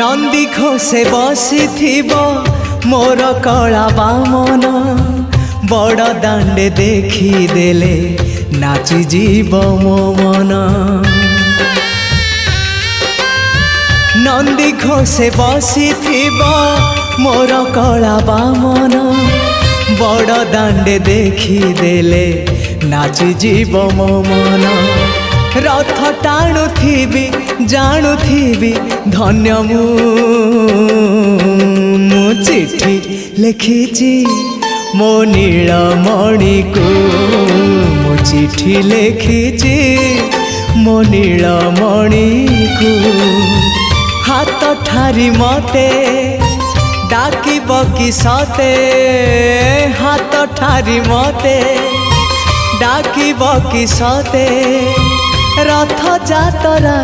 नंदी घोषे बसी मोर कला बामन बड़ दांडे देखी देले नाची जीव मो मन। नंदी घोषे बसी मोर कला बामन बड़ दांडे देखी देले नाची जीव मो मन। रथ टाणुथिबी जाणुथिबी धन्य मु चिट्ठी लिखिची मो नीलमणि को मु चिट्ठी लिखिची मो नीलमणि को। हाथ ठारी मते डाकिब कि सते हाथ ठारी मते डाकिब कि सते रथ जातरा।